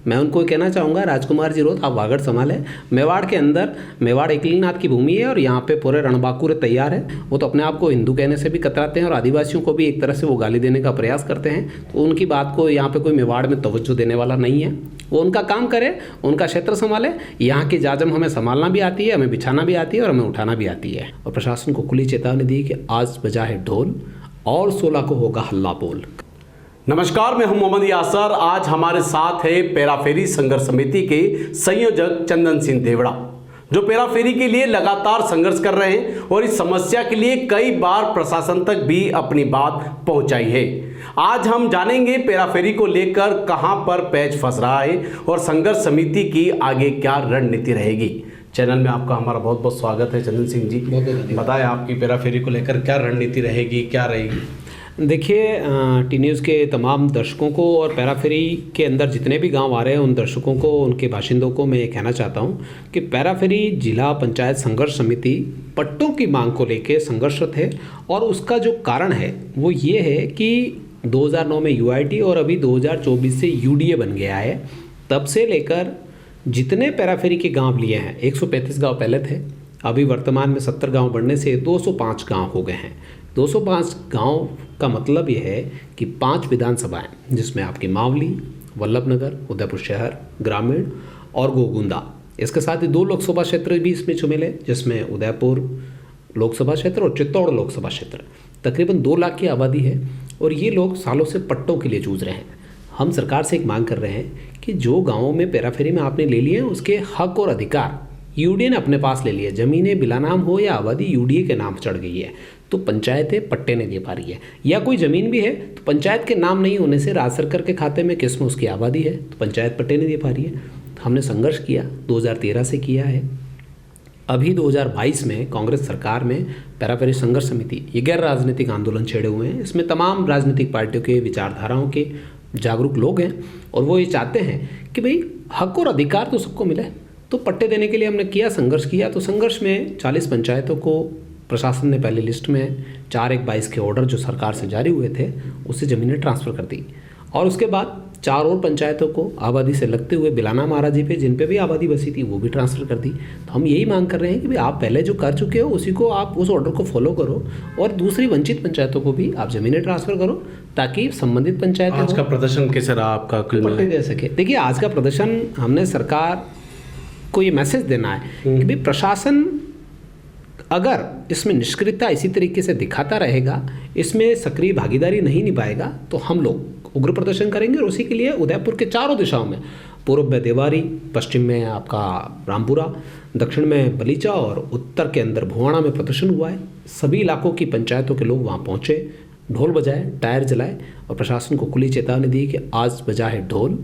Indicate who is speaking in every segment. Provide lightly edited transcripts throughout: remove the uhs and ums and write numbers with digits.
Speaker 1: मैं उनको कहना चाहूँगा, राजकुमार जी रोत, आप वागड़ संभालें। मेवाड़ के अंदर, मेवाड़ एकलिंगनाथ की भूमि है और यहाँ पे पूरे रणबांकुर तैयार है। वो तो अपने आप को हिंदू कहने से भी कतराते हैं और आदिवासियों को भी एक तरह से वो गाली देने का प्रयास करते हैं। तो उनकी बात को यहाँ पे कोई मेवाड़ में तवज्जो देने वाला नहीं है। वो उनका काम करे, उनका क्षेत्र संभाले। यहाँ की जाजम हमें संभालना भी आती है, हमें बिछाना भी आती है और हमें उठाना भी आती है। और प्रशासन को खुली चेतावनी दी कि आज बजा है ढोल और 16 को होगा हल्ला बोल।
Speaker 2: नमस्कार, मैं हूं मोहम्मद यासर। आज हमारे साथ है पेराफेरी संघर्ष समिति के संयोजक चंदन सिंह देवड़ा, जो पेराफेरी के लिए लगातार संघर्ष कर रहे हैं और इस समस्या के लिए कई बार प्रशासन तक भी अपनी बात पहुंचाई है। आज हम जानेंगे पेराफेरी को लेकर कहां पर पैच फंस रहा है और संघर्ष समिति की आगे क्या रणनीति रहेगी। चैनल में आपका हमारा बहुत बहुत स्वागत है चंदन सिंह जी। बताएं, आपकी पेराफेरी को लेकर क्या रणनीति रहेगी, क्या रहेगी?
Speaker 1: देखिए, टी न्यूज़ के तमाम दर्शकों को और पेराफेरी के अंदर जितने भी गांव आ रहे हैं उन दर्शकों को, उनके बाशिंदों को मैं ये कहना चाहता हूं कि पेराफेरी जिला पंचायत संघर्ष समिति पट्टों की मांग को लेकर संघर्षरत है। और उसका जो कारण है वो ये है कि 2009 में यूआईटी और अभी 2024 से यूडीए बन गया है। तब से लेकर जितने पेराफेरी के गाँव लिए हैं, 135 गाँव पहले थे, अभी वर्तमान में 70 गाँव बढ़ने से 205 गाँव हो गए हैं। 205 गांव का मतलब ये है कि 5 विधानसभाएं, जिसमें आपकी मावली, वल्लभनगर, उदयपुर शहर, ग्रामीण और गोगुंदा, इसके साथ ही 2 लोकसभा क्षेत्र भी इसमें शामिल है, जिसमें उदयपुर लोकसभा क्षेत्र और चित्तौड़ लोकसभा क्षेत्र। तकरीबन 2 लाख की आबादी है और ये लोग सालों से पट्टों के लिए जूझ रहे हैं। हम सरकार से एक मांग कर रहे हैं कि जो गाँवों में पेराफेरी में आपने ले लिए हैं उसके हक और अधिकार यूडीए ने अपने पास ले लिए। ज़मीनें बिला नाम हो या आबादी यूडीए के नाम चढ़ गई है तो पंचायतें पट्टे नहीं दे पा रही है, या कोई ज़मीन भी है तो पंचायत के नाम नहीं होने से राज्य सरकार के खाते में किस्म उसकी आबादी है तो पंचायत पट्टे नहीं दे पा रही है। हमने संघर्ष किया, 2013 से किया है। अभी 2022 में कांग्रेस सरकार में पेराफेरी संघर्ष समिति ये गैर राजनीतिक आंदोलन छेड़े हुए हैं। इसमें तमाम राजनीतिक पार्टियों के, विचारधाराओं के जागरूक लोग हैं और वो ये चाहते हैं कि भाई हक और अधिकार तो सबको मिले। तो पट्टे देने के लिए हमने किया, संघर्ष किया। तो संघर्ष में 40 पंचायतों को प्रशासन ने पहली लिस्ट में 4/1/22 के ऑर्डर जो सरकार से जारी हुए थे उससे ज़मीनें ट्रांसफ़र कर दी। और उसके बाद 4 और पंचायतों को आबादी से लगते हुए बिलाना महाराजी पे, जिन पे भी आबादी बसी थी, वो भी ट्रांसफ़र कर दी। तो हम यही मांग कर रहे हैं कि भाई आप पहले जो कर चुके हो उसी को, आप उस ऑर्डर को फॉलो करो और दूसरी वंचित पंचायतों को भी आप ज़मीनें ट्रांसफ़र करो ताकि संबंधित पंचायतें।
Speaker 2: आज का प्रदर्शन कैसे रहा आपका?
Speaker 1: पट्टे दे सके। देखिए, आज का प्रदर्शन हमने सरकार को ये मैसेज देना है कि भाई प्रशासन अगर इसमें निष्क्रियता इसी तरीके से दिखाता रहेगा, इसमें सक्रिय भागीदारी नहीं निभाएगा तो हम लोग उग्र प्रदर्शन करेंगे। और उसी के लिए उदयपुर के चारों दिशाओं में, पूर्व में देवारी, पश्चिम में आपका रामपुरा, दक्षिण में बलीचा और उत्तर के अंदर भुवाणा में प्रदर्शन हुआ है। सभी इलाकों की पंचायतों के लोग वहाँ पहुँचे, ढोल बजाए, टायर जलाए और प्रशासन को खुली चेतावनी दी कि आज बजा है ढोल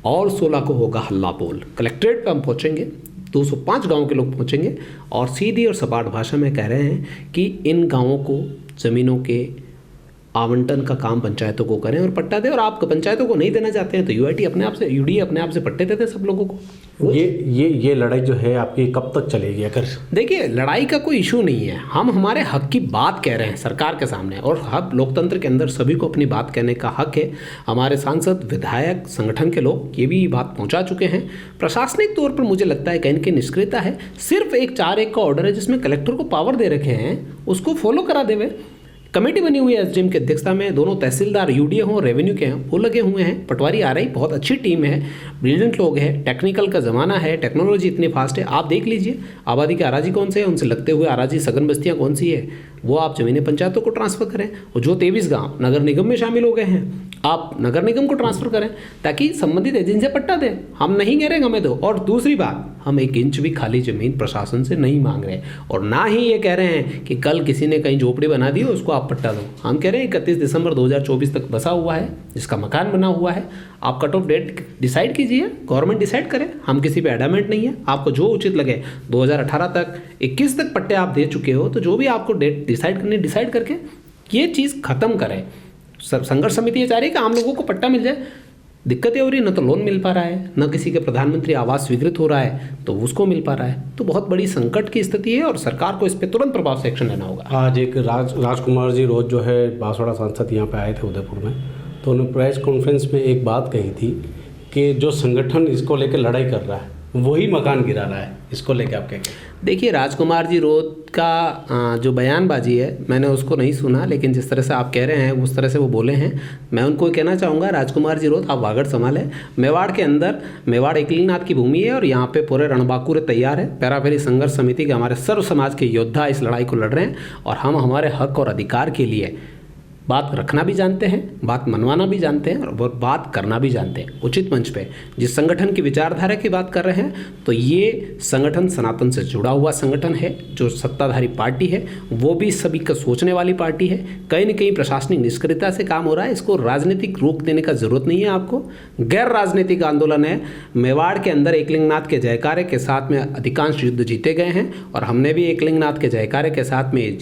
Speaker 1: और 16 को होगा हल्ला बोल। कलेक्ट्रेट पर हम पहुँचेंगे, 205 गांवों के लोग पहुंचेंगे और सीधी और सपाट भाषा में कह रहे हैं कि इन गांवों को ज़मीनों के आवंटन का काम पंचायतों को करें और पट्टा दें। और आप पंचायतों को नहीं देना चाहते हैं तो यूडीए अपने आप से पट्टे देते सब लोगों को।
Speaker 2: ये लड़ाई जो है आपकी कब तक चलेगी? अगर
Speaker 1: देखिए, लड़ाई का कोई इशू नहीं है, हम हमारे हक की बात कह रहे हैं सरकार के सामने। और हक, लोकतंत्र के अंदर सभी को अपनी बात कहने का हक है। हमारे सांसद, विधायक, संगठन के लोग ये भी बात पहुंचा चुके हैं। प्रशासनिक तौर पर मुझे लगता है कहीं की निष्क्रियता है। सिर्फ एक 4/1 का ऑर्डर है जिसमें कलेक्टर को पावर दे रखे हैं, उसको फॉलो करा देवे। कमेटी बनी हुई है एसडीएम की अध्यक्षता में, दोनों तहसीलदार यूडीए हों, रेवेन्यू के हों, वो लगे हुए हैं। पटवारी आ रही, बहुत अच्छी टीम है, ब्रिलियंट लोग हैं, टेक्निकल का ज़माना है, टेक्नोलॉजी इतनी फास्ट है। आप देख लीजिए आबादी के आराजी कौन से हैं, उनसे लगते हुए आराजी सघन बस्तियाँ कौन सी है, वो आप ज़मीनें पंचायतों को ट्रांसफ़र करें। और जो 23 गाँव नगर निगम में शामिल हो गए हैं, आप नगर निगम को ट्रांसफ़र करें ताकि संबंधित एजेंसी पट्टा दें। हम नहीं कह रहे हमें दो। और दूसरी बात, हम 1 इंच भी खाली ज़मीन प्रशासन से नहीं मांग रहे और ना ही ये कह रहे हैं कि कल किसी ने कहीं झोपड़ी बना दी हो उसको आप पट्टा दो। हम कह रहे हैं 31 दिसंबर 2024 तक बसा हुआ है, जिसका मकान बना हुआ है, आप कट ऑफ डेट डिसाइड कीजिए, गवर्नमेंट डिसाइड करे। हम किसी पे एडामेंट नहीं है, आपको जो उचित लगे 2018 तक, 21 तक पट्टे आप दे चुके हो तो जो भी आपको डेट डिसाइड करनी है डिसाइड करके ये चीज़ खत्म करें। संघर्ष समिति ये चाह रही है कि आम लोगों को पट्टा मिल जाए। दिक्कतें हो रही, न तो लोन मिल पा रहा है, न किसी के प्रधानमंत्री आवास स्वीकृत हो रहा है तो उसको मिल पा रहा है। तो बहुत बड़ी संकट की स्थिति है और सरकार को इस पर तुरंत प्रभाव से एक्शन लेना होगा।
Speaker 2: आज एक राजकुमार जी रोज जो है बांसवाड़ा सांसद यहाँ पे आए थे उदयपुर में, तो उन्होंने प्रेस कॉन्फ्रेंस में एक बात कही थी कि जो संगठन इसको लेकर लड़ाई कर रहा है वही मकान गिरा रहा है, इसको लेकर आप क्या कहेंगे?
Speaker 1: देखिए, राजकुमार जी रोत का जो बयानबाजी है, मैंने उसको नहीं सुना, लेकिन जिस तरह से आप कह रहे हैं उस तरह से वो बोले हैं। मैं उनको कहना चाहूँगा, राजकुमार जी रोत, आप वागड़ संभालें। मेवाड़ के अंदर, मेवाड़ एकलिंगनाथ की भूमि है और यहाँ पे पूरे रणबांकुर तैयार है। पैराफेरी संघर्ष समिति के हमारे सर्व समाज के योद्धा इस लड़ाई को लड़ रहे हैं और हम हमारे हक और अधिकार के लिए बात रखना भी जानते हैं, बात मनवाना भी जानते हैं और बात करना भी जानते हैं उचित मंच पे। जिस संगठन की विचारधारा की बात कर रहे हैं, तो ये संगठन सनातन से जुड़ा हुआ संगठन है। जो सत्ताधारी पार्टी है वो भी सभी का सोचने वाली पार्टी है। कहीं न कहीं प्रशासनिक निष्क्रियता से काम हो रहा है। इसको राजनीतिक रूप देने का जरूरत नहीं है आपको। गैर राजनीतिक आंदोलन है। मेवाड़ के अंदर एकलिंगनाथ के जयकारे के साथ में अधिकांश युद्ध जीते गए हैं और हमने भी एकलिंगनाथ के जयकारे के साथ में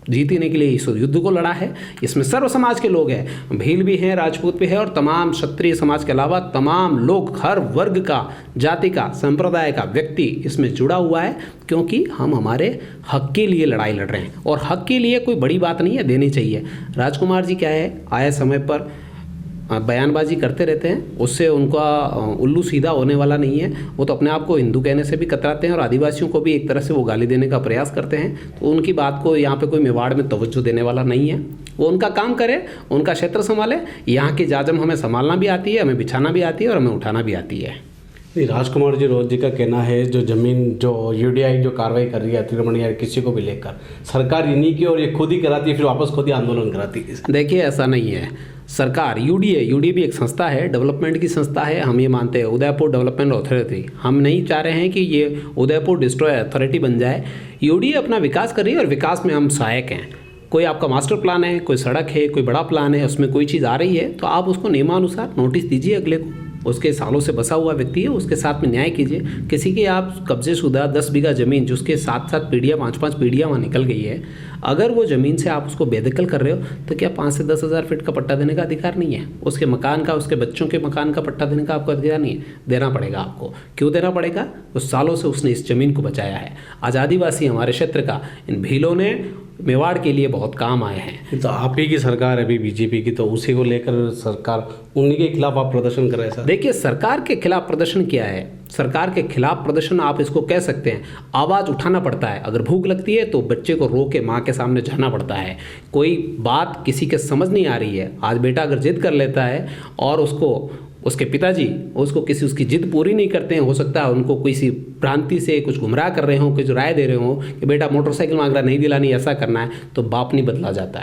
Speaker 1: जीतने के लिए इस युद्ध को लड़ा है। इसमें सर्व समाज के लोग हैं, भील भी हैं, राजपूत भी है और तमाम क्षत्रिय समाज के अलावा तमाम लोग, हर वर्ग का, जाति का, संप्रदाय का व्यक्ति इसमें जुड़ा हुआ है, क्योंकि हम हमारे हक के लिए लड़ाई लड़ रहे हैं और हक के लिए कोई बड़ी बात नहीं है, देनी चाहिए। राजकुमार जी क्या है, आए समय पर बयानबाजी करते रहते हैं, उससे उनका उल्लू सीधा होने वाला नहीं है। वो तो अपने आप को हिंदू कहने से भी कतराते हैं और आदिवासियों को भी एक तरह से वो गाली देने का प्रयास करते हैं। तो उनकी बात को यहाँ पे कोई मेवाड़ में तवज्जो देने वाला नहीं है। वो उनका काम करे, उनका क्षेत्र संभाले। यहाँ की जाजम हमें संभालना भी आती है, हमें बिछाना भी आती है और हमें उठाना भी आती है।
Speaker 2: राजकुमार जी रोत जी का कहना है जो ज़मीन, जो यूडीआई जो कार्रवाई कर रही है अतिक्रमण या किसी को भी लेकर, सरकार इन्हीं की और ये खुद ही कराती है, फिर वापस खुद ही आंदोलन कराती है।
Speaker 1: देखिए, ऐसा नहीं है। सरकार, यूडीए भी एक संस्था है, डेवलपमेंट की संस्था है, हम ये मानते हैं। उदयपुर डेवलपमेंट अथॉरिटी, हम नहीं चाह रहे हैं कि ये उदयपुर डिस्ट्रॉय अथॉरिटी बन जाए। यूडीए अपना विकास कर रही है और विकास में हम सहायक हैं। कोई आपका मास्टर प्लान है, कोई सड़क है, कोई बड़ा प्लान है, उसमें कोई चीज़ आ रही है तो आप उसको नियमानुसार नोटिस दीजिए अगले को। उसके सालों से बसा हुआ व्यक्ति है, उसके साथ में न्याय कीजिए। किसी की आप कब्जे शुदा 10 बीघा ज़मीन, जिसके 7-7 पीढ़ियाँ, 5-5 पीढ़ियाँ वहाँ निकल गई है, अगर वो ज़मीन से आप उसको बेदखल कर रहे हो तो क्या 5 से 10 हज़ार फीट का पट्टा देने का अधिकार नहीं है? उसके मकान का, उसके बच्चों के मकान का पट्टा देने का आपको अधिकार नहीं है? देना पड़ेगा आपको। क्यों देना पड़ेगा? उस सालों से उसने इस ज़मीन को बचाया है। आज आदिवासी हमारे क्षेत्र का, इन भीलों ने मेवाड़ के लिए बहुत काम आए हैं।
Speaker 2: तो आप ही की सरकार है अभी बीजेपी की, तो उसी को लेकर सरकार, उन्हीं के खिलाफ आप प्रदर्शन कर रहे हैं सर?
Speaker 1: देखिए, सरकार के खिलाफ प्रदर्शन क्या है? सरकार के खिलाफ प्रदर्शन आप इसको कह सकते हैं, आवाज़ उठाना पड़ता है। अगर भूख लगती है तो बच्चे को रो के माँ के सामने जाना पड़ता है। कोई बात किसी के समझ नहीं आ रही है, आज बेटा अगर जिद कर लेता है और उसके पिताजी उसको उसकी जिद पूरी नहीं करते हैं, हो सकता है उनको किसी भ्रांति से कुछ गुमराह कर रहे हों, कुछ राय दे रहे हों कि बेटा मोटरसाइकिल मांग रहा, नहीं दिलानी, ऐसा करना है, तो बाप नहीं बदला जाता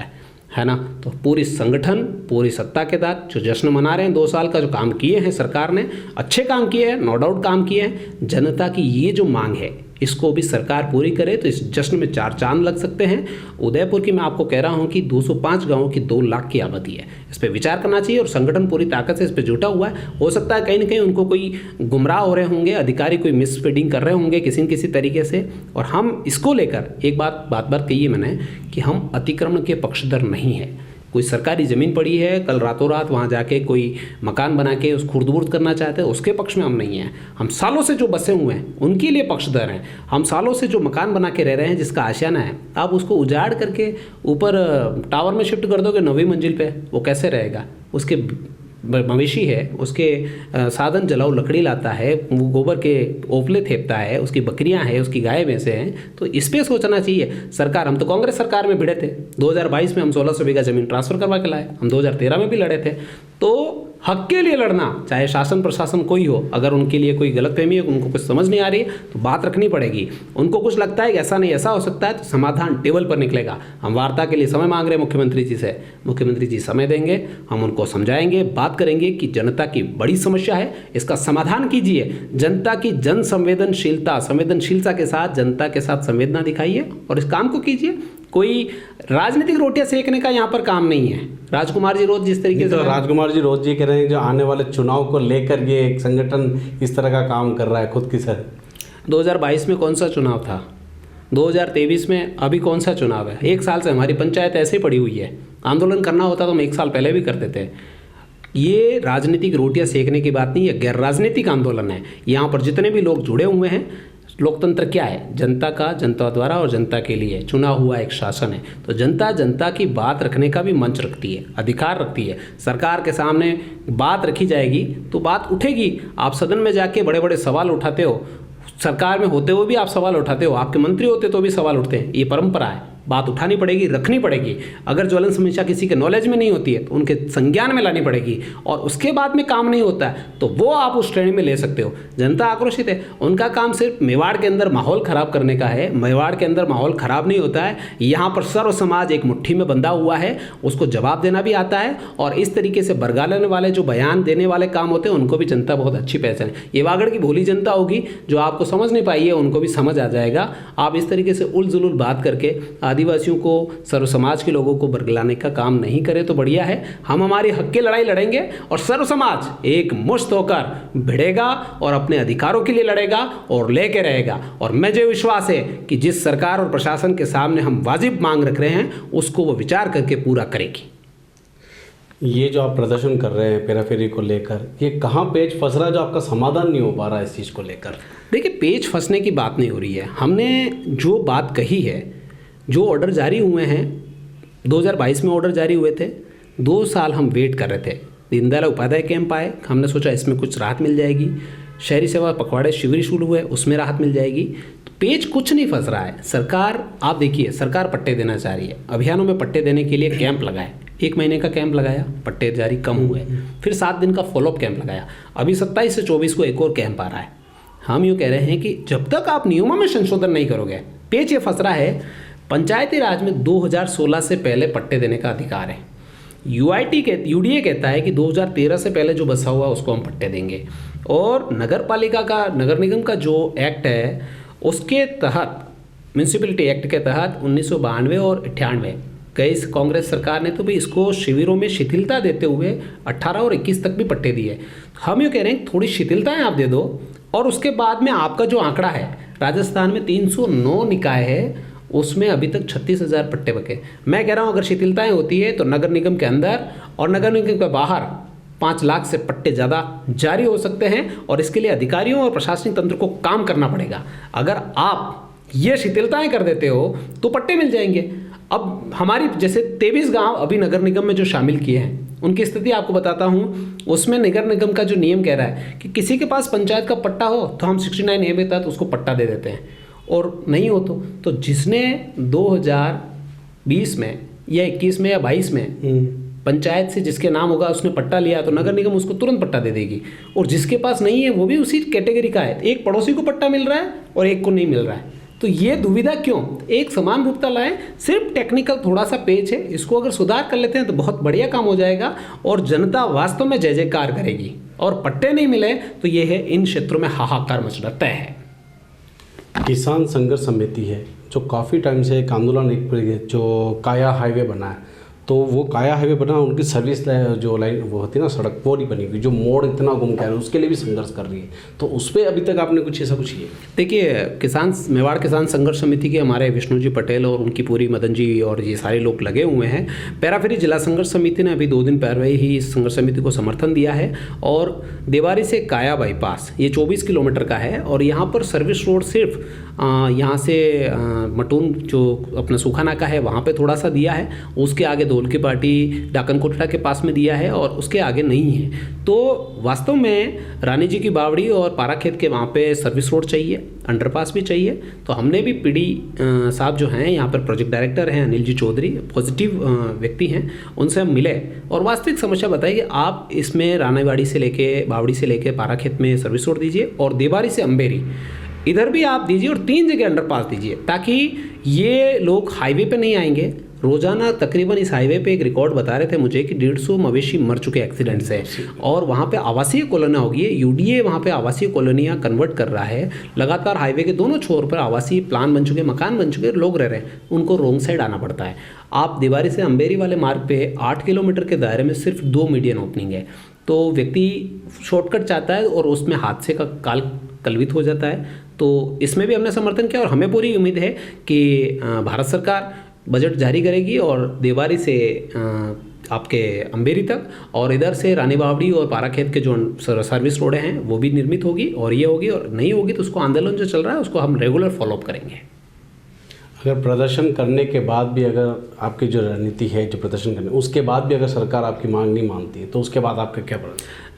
Speaker 1: है ना। तो पूरी संगठन, पूरी सत्ता के साथ जो जश्न मना रहे हैं 2 साल का, जो काम किए हैं सरकार ने, अच्छे काम किए हैं, नो डाउट काम किए हैं। जनता की ये जो मांग है इसको भी सरकार पूरी करे तो इस जश्न में 4 चांद लग सकते हैं। उदयपुर की मैं आपको कह रहा हूं कि 205 गांवों की 2 लाख की आबादी है। इस पर विचार करना चाहिए और संगठन पूरी ताकत से इस पर जुटा हुआ है। हो सकता है कहीं ना कहीं उनको कोई गुमराह हो रहे होंगे, अधिकारी कोई मिसफीडिंग कर रहे होंगे किसी न किसी तरीके से, और हम इसको लेकर एक बात कही है मैंने कि हम अतिक्रमण के पक्षधर नहीं है। कोई सरकारी ज़मीन पड़ी है, कल रातों रात वहाँ जाके कोई मकान बना के उस खुर्द-बुर्द करना चाहते हैं, उसके पक्ष में हम नहीं हैं। हम सालों से जो बसे हुए हैं उनके लिए पक्षधर हैं। हम सालों से जो मकान बना के रह रहे हैं, जिसका आशियाना है, आप उसको उजाड़ करके ऊपर टावर में शिफ्ट कर दोगे 9वीं मंजिल पे, वो कैसे रहेगा? उसके मवेशी है, उसके साधन जलाऊ लकड़ी लाता है, वो गोबर के ओपले थेपता है, उसकी बकरियां हैं, उसकी गाय भैंसे हैं, तो इस पे सोचना चाहिए सरकार। हम तो कांग्रेस सरकार में भिड़े थे, 2022 में हम 1600 बीघा ज़मीन ट्रांसफ़र करवा के लाए, हम 2013 में भी लड़े थे। तो हक के लिए लड़ना, चाहे शासन प्रशासन कोई हो, अगर उनके लिए कोई गलतफहमी है, उनको कुछ समझ नहीं आ रही है तो बात रखनी पड़ेगी। उनको कुछ लगता है कि ऐसा नहीं ऐसा हो सकता है, तो समाधान टेबल पर निकलेगा। हम वार्ता के लिए समय मांग रहे हैं मुख्यमंत्री जी से, मुख्यमंत्री जी समय देंगे, हम उनको समझाएंगे, बात करेंगे कि जनता की बड़ी समस्या है, इसका समाधान कीजिए। जनता की जन संवेदनशीलता के साथ जनता के साथ संवेदना दिखाइए और इस काम को कीजिए। कोई राजनीतिक रोटियां सेकने का यहाँ पर काम नहीं है। राजकुमार जी रोज जिस तरीके से,
Speaker 2: तो राजकुमार जी रोज जी कह रहे हैं जो आने वाले चुनाव को लेकर ये एक संगठन इस तरह का काम कर रहा है खुद की सर।
Speaker 1: 2022 में कौन सा चुनाव था? 2023 में अभी कौन सा चुनाव है? 1 साल से हमारी पंचायत ऐसे ही पड़ी हुई है। आंदोलन करना होता तो हम 1 साल पहले भी करते थे। ये राजनीतिक रोटियां सेकने की बात नहीं है, गैर राजनीतिक आंदोलन है। यहाँ पर जितने भी लोग जुड़े हुए हैं लोकतंत्र क्या है? जनता का, जनता द्वारा और जनता के लिए चुना हुआ एक शासन है। तो जनता जनता की बात रखने का भी मंच रखती है, अधिकार रखती है। सरकार के सामने बात रखी जाएगी तो बात उठेगी। आप सदन में जाके बड़े बड़े सवाल उठाते हो, सरकार में होते हुए भी आप सवाल उठाते हो, आपके मंत्री होते तो भी सवाल उठते हैं। ये परंपरा है, बात उठानी पड़ेगी, रखनी पड़ेगी। अगर ज्वलन समस्या किसी के नॉलेज में नहीं होती है तो उनके संज्ञान में लानी पड़ेगी, और उसके बाद में काम नहीं होता है तो वो आप उस श्रेणी में ले सकते हो। जनता आक्रोशित है, उनका काम सिर्फ मेवाड़ के अंदर माहौल खराब करने का है। मेवाड़ के अंदर माहौल खराब नहीं होता है, यहाँ पर सर्व समाज एक मुट्ठी में बंधा हुआ है, उसको जवाब देना भी आता है। और इस तरीके से बरगालने वाले जो बयान देने वाले काम होते हैं उनको भी जनता बहुत अच्छी पहचान है। ये वागड़ की भोली जनता होगी जो आपको समझ नहीं पाई है, उनको भी समझ आ जाएगा। आप इस तरीके से उल जुलूल बात करके आदिवासियों को, सर्व समाज के लोगों को बरगलाने का काम नहीं करें तो बढ़िया है। हम हमारी हक की लड़ाई लड़ेंगे और सर्व समाज एक मुश्त होकर भिड़ेगा और अपने अधिकारों के लिए लड़ेगा और लेके रहेगा। और मुझे विश्वास है कि जिस सरकार और प्रशासन के सामने हम वाजिब मांग रख रहे हैं उसको वो विचार करके पूरा करेगी।
Speaker 2: ये जो आप प्रदर्शन कर रहे हैं पेराफेरी को लेकर, ये कहाँ पेच फंस रहा है जो आपका समाधान नहीं हो पा रहा है इस चीज़ को लेकर?
Speaker 1: देखिए, पेच फंसने की बात नहीं हो रही है। हमने जो बात कही है, जो ऑर्डर जारी हुए हैं, 2022 में ऑर्डर जारी हुए थे, 2 साल हम वेट कर रहे थे। दीनदयाल उपाध्याय कैंप आए, हमने सोचा इसमें कुछ राहत मिल जाएगी। शहरी सेवा पखवाड़े शिविर शुरू हुए, उसमें राहत मिल जाएगी। तो पेच कुछ नहीं फंस रहा है। सरकार, आप देखिए, सरकार पट्टे देना चाह रही है। अभियानों में पट्टे देने के लिए कैंप लगाए, 1 महीने का कैंप लगाया, पट्टे जारी कम हुए। फिर 7 दिन का फॉलोअप कैंप लगाया। अभी 27 से 24 को एक और कैंप आ रहा है। हम यूँ कह रहे हैं कि जब तक आप नियमों में संशोधन नहीं करोगे, पेच ये फंस रहा है। पंचायती राज में 2016 से पहले पट्टे देने का अधिकार है। यूडीए कहता है कि 2013 से पहले जो बसा हुआ उसको हम पट्टे देंगे। और नगर पालिका का, नगर निगम का जो एक्ट है उसके तहत, म्यूनसिपलिटी एक्ट के तहत 1992 और 98 कई कांग्रेस सरकार ने तो भी इसको शिविरों में शिथिलता देते हुए 18 और 21 तक भी पट्टे दिए। हम ये कह रहे हैं थोड़ी शिथिलताएं आप दे दो, और उसके बाद में आपका जो आंकड़ा है, राजस्थान में 309 निकाय है, उसमें अभी तक 36,000 पट्टे बचे। मैं कह रहा हूँ अगर शिथिलताएं होती है तो नगर निगम के अंदर और नगर निगम के बाहर 5 लाख से पट्टे ज़्यादा जारी हो सकते हैं। और इसके लिए अधिकारियों और प्रशासनिक तंत्र को काम करना पड़ेगा। अगर आप ये शिथिलताएं कर देते हो तो पट्टे मिल जाएंगे। अब हमारी जैसे 23 गांव अभी नगर निगम में जो शामिल किए हैं उनकी स्थिति आपको बताता हूँ। उसमें नगर निगम का जो नियम कह रहा है कि किसी के पास पंचायत का पट्टा हो तो हम 69A के तहत उसको पट्टा दे देते हैं, और नहीं हो तो जिसने 2020 में या 21 में या 22 में पंचायत से जिसके नाम होगा उसने पट्टा लिया तो नगर निगम उसको तुरंत पट्टा दे देगी। और जिसके पास नहीं है वो भी उसी कैटेगरी का है, एक पड़ोसी को पट्टा मिल रहा है और एक को नहीं मिल रहा है। तो ये दुविधा क्यों? एक समान रूपता लाएं। सिर्फ टेक्निकल थोड़ा सा पेच है, इसको अगर सुधार कर लेते हैं तो बहुत बढ़िया काम हो जाएगा और जनता वास्तव में जय जयकार करेगी। और पट्टे नहीं मिले तो ये है, इन क्षेत्रों में हाहाकार मचना तय है।
Speaker 2: किसान संघर्ष समिति है जो काफ़ी टाइम से एक आंदोलन, एक जो काया हाईवे बना है, तो वो काया हाईवे बना, उनकी सर्विस जो लाइन वो होती है ना, सड़क वो नहीं बनी हुई, जो मोड़ इतना गुम गया है, उसके लिए भी संघर्ष कर रही है। तो उस पर अभी तक आपने कुछ ऐसा कुछ किया?
Speaker 1: देखिए, मेवाड़ किसान संघर्ष समिति के हमारे विष्णु जी पटेल और उनकी पूरी मदन जी और ये सारे लोग लगे हुए हैं। पेराफेरी जिला संघर्ष समिति ने अभी 2 दिन पहले ही इस संघर्ष समिति को समर्थन दिया है। और देवारी से काया बाईपास ये 24 किलोमीटर का है, और यहाँ पर सर्विस रोड सिर्फ यहाँ से मटून जो अपना सूखा नाका है वहाँ पे थोड़ा सा दिया है, उसके आगे धोल की पार्टी डाकन कोटड़ा के पास में दिया है, और उसके आगे नहीं है। तो वास्तव में रानी जी की बावड़ी और पाराखेत के वहाँ पे सर्विस रोड चाहिए, अंडरपास भी चाहिए। तो हमने भी पीडी साहब जो हैं यहाँ पर प्रोजेक्ट डायरेक्टर हैं अनिल जी चौधरी, पॉजिटिव व्यक्ति हैं, उनसे हम मिले और वास्तविक समस्या बताई कि आप इसमें रानावाड़ी से लेके बावड़ी से लेके पाराखेत में सर्विस रोड दीजिए, और देवारी से अम्बेरी इधर भी आप दीजिए, और 3 जगह अंडरपास दीजिए, ताकि ये लोग हाईवे पे नहीं आएंगे। रोजाना तकरीबन इस हाईवे पे एक रिकॉर्ड बता रहे थे मुझे कि 150 मवेशी मर चुके एक्सीडेंट से, और वहाँ पे आवासीय कॉलोनियाँ होगी। यूडीए वहाँ पे आवासीय कॉलोनियाँ कन्वर्ट कर रहा है लगातार। हाईवे के दोनों छोर पर आवासीय प्लान बन चुके, मकान बन चुके, लोग रह रहे हैं, उनको रोंग साइड आना पड़ता है। आप दीवारी से अम्बेरी वाले मार्ग पे 8 किलोमीटर के दायरे में सिर्फ 2 मीडियन ओपनिंग है, तो व्यक्ति शॉर्टकट चाहता है और उसमें हादसे का काल कलवित हो जाता है। तो इसमें भी हमने समर्थन किया, और हमें पूरी उम्मीद है कि भारत सरकार बजट जारी करेगी और देवारी से आपके अंबेरी तक, और इधर से रानी बावड़ी और पाराखेत के जो सर्विस रोडें हैं वो भी निर्मित होगी, और ये होगी, और नहीं होगी तो उसको आंदोलन जो चल रहा है उसको हम रेगुलर फॉलोअप करेंगे।
Speaker 2: अगर प्रदर्शन करने के बाद भी अगर आपकी जो रणनीति है जो प्रदर्शन करने उसके बाद भी अगर सरकार आपकी मांग नहीं मानती है तो उसके बाद आपका क्या प्रण?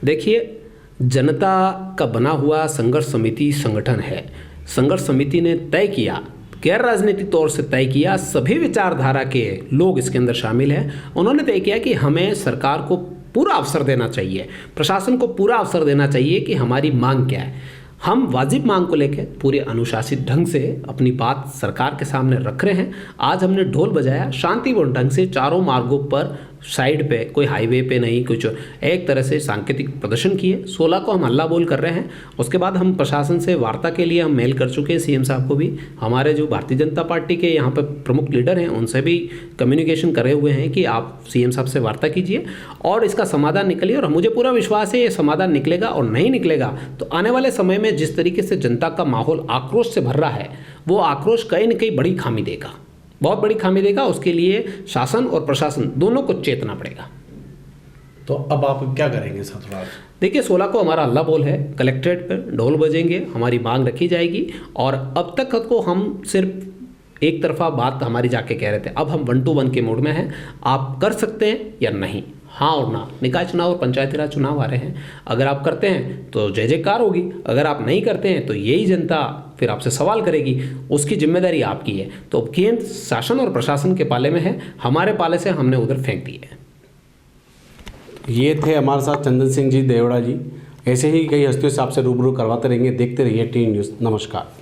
Speaker 1: देखिए, जनता का बना हुआ संघर्ष समिति संगठन है। संघर्ष समिति ने तय किया, गैर राजनीतिक तौर से तय किया, सभी विचारधारा के लोग इसके अंदर शामिल हैं। उन्होंने तय किया कि हमें सरकार को पूरा अवसर देना चाहिए, प्रशासन को पूरा अवसर देना चाहिए कि हमारी मांग क्या है। हम वाजिब मांग को लेकर पूरे अनुशासित ढंग से अपनी बात सरकार के सामने रख रहे हैं। आज हमने ढोल बजाया शांतिपूर्ण ढंग से, चारों मार्गों पर साइड पे, कोई हाईवे पे नहीं, कुछ एक तरह से सांकेतिक प्रदर्शन किए। 16 को हम हल्ला बोल कर रहे हैं। उसके बाद हम प्रशासन से वार्ता के लिए हम मेल कर चुके हैं, सीएम साहब को भी। हमारे जो भारतीय जनता पार्टी के यहाँ पर प्रमुख लीडर हैं उनसे भी कम्युनिकेशन करे हुए हैं कि आप सीएम साहब से वार्ता कीजिए और इसका समाधान निकलिए। और मुझे पूरा विश्वास है ये समाधान निकलेगा, और नहीं निकलेगा तो आने वाले समय में जिस तरीके से जनता का माहौल आक्रोश से भर रहा है, वो आक्रोश कहीं न कहीं बड़ी खामी देगा, बहुत बड़ी खामी देगा। उसके लिए शासन और प्रशासन दोनों को चेतना पड़ेगा।
Speaker 2: तो अब आप क्या करेंगे सर?
Speaker 1: देखिए, 16 को हमारा हल्ला बोल है, कलेक्ट्रेट पर ढोल बजेंगे, हमारी मांग रखी जाएगी। और अब तक को हम सिर्फ एक तरफा बात हमारी जाके कह रहे थे, अब हम 1 to 1 के मोड में हैं। आप कर सकते हैं या नहीं, हाँ और ना। निकाय चुनाव और पंचायती राज चुनाव आ रहे हैं, अगर आप करते हैं तो जय जयकार होगी, अगर आप नहीं करते हैं तो यही जनता फिर आपसे सवाल करेगी, उसकी जिम्मेदारी आपकी है। तो केंद्र शासन और प्रशासन के पाले में है, हमारे पाले से हमने उधर फेंक दिए है।
Speaker 2: ये थे हमारे साथ चंदन सिंह जी देवड़ा जी। ऐसे ही कई हस्तियों से आपसे रूबरू करवाते रहेंगे। देखते रहिए टी न्यूज़। नमस्कार।